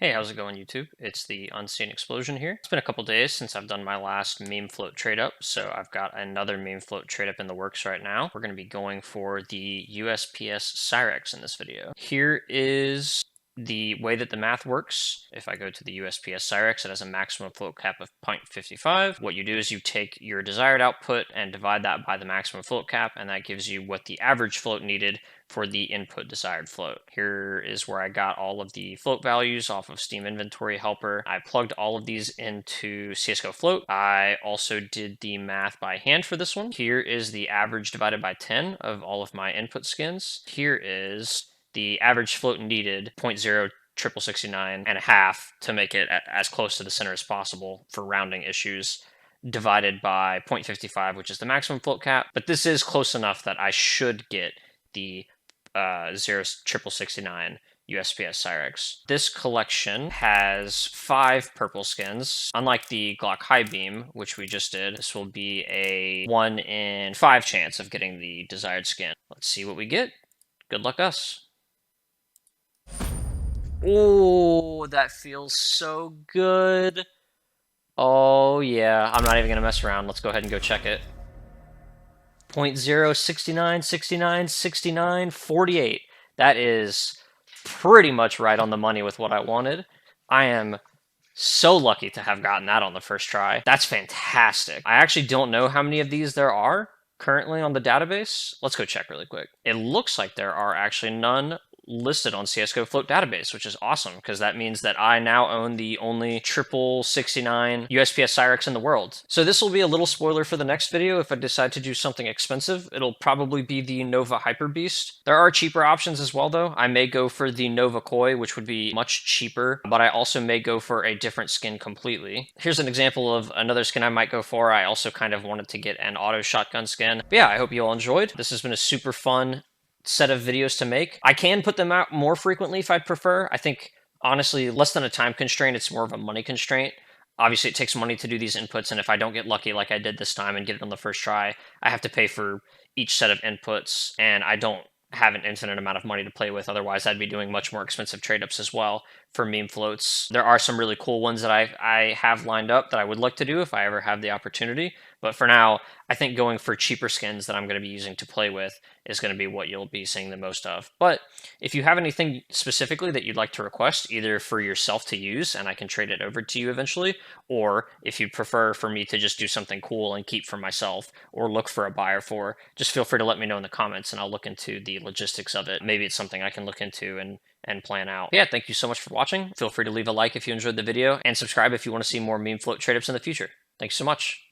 Hey, how's it going, YouTube? It's the Unseen Explosion here. It's been a couple days since I've done my last meme float trade up, so I've got another meme float trade up in the works right now. We're going to be going for the USP-S Cyrex in this video. Here is the way that the math works. If I go to the USP-S Cyrex, it has a maximum float cap of 0.55. What you do is you take your desired output and divide that by the maximum float cap, and that gives you what the average float needed for the input desired float. Here is where I got all of the float values off of Steam Inventory Helper. I plugged all of these into CSGO Float. I also did the math by hand for this one. Here is the average divided by 10 of all of my input skins. Here is the average float needed, 0.0669 and a half to make it as close to the center as possible for rounding issues, divided by 0.55, which is the maximum float cap. But this is close enough that I should get the 0.6669 USP-S Cyrex. This collection has 5 purple skins. Unlike the Glock High Beam, which we just did, this will be a 1 in 5 chance of getting the desired skin. Let's see what we get. Good luck us. Oh, that feels so good. Oh yeah, I'm not even gonna mess around. Let's go ahead and go check it. 0.069, 69, 69, 48. That is pretty much right on the money with what I wanted. I am so lucky to have gotten that on the first try. That's fantastic. I actually don't know how many of these there are currently on the database. Let's go check really quick. It looks like there are actually none listed on CSGO Float database, which is awesome because that means that I now own the only 0.69 USP-S Cyrex in the world. So this will be a little spoiler for the next video. If I decide to do something expensive, it'll probably be the Nova Hyper Beast. There are cheaper options as well though. I may go for the Nova Koi, which would be much cheaper, but I also may go for a different skin completely. Here's an example of another skin I might go for. I also kind of wanted to get an auto shotgun skin. But yeah, I hope you all enjoyed. This has been a super fun set of videos to make. I can put them out more frequently if I'd prefer. I think, honestly, less than a time constraint, it's more of a money constraint. Obviously, it takes money to do these inputs, and if I don't get lucky like I did this time and get it on the first try, I have to pay for each set of inputs, and I don't have an infinite amount of money to play with. Otherwise, I'd be doing much more expensive trade-ups as well for meme floats. There are some really cool ones that I have lined up that I would like to do if I ever have the opportunity. But for now, I think going for cheaper skins that I'm going to be using to play with is going to be what you'll be seeing the most of. But if you have anything specifically that you'd like to request, either for yourself to use and I can trade it over to you eventually, or if you prefer for me to just do something cool and keep for myself or look for a buyer for, just feel free to let me know in the comments and I'll look into the logistics of it. Maybe it's something I can look into and plan out. Yeah, thank you so much for watching. Feel free to leave a like if you enjoyed the video and subscribe if you want to see more meme float trade ups in the future. Thanks so much.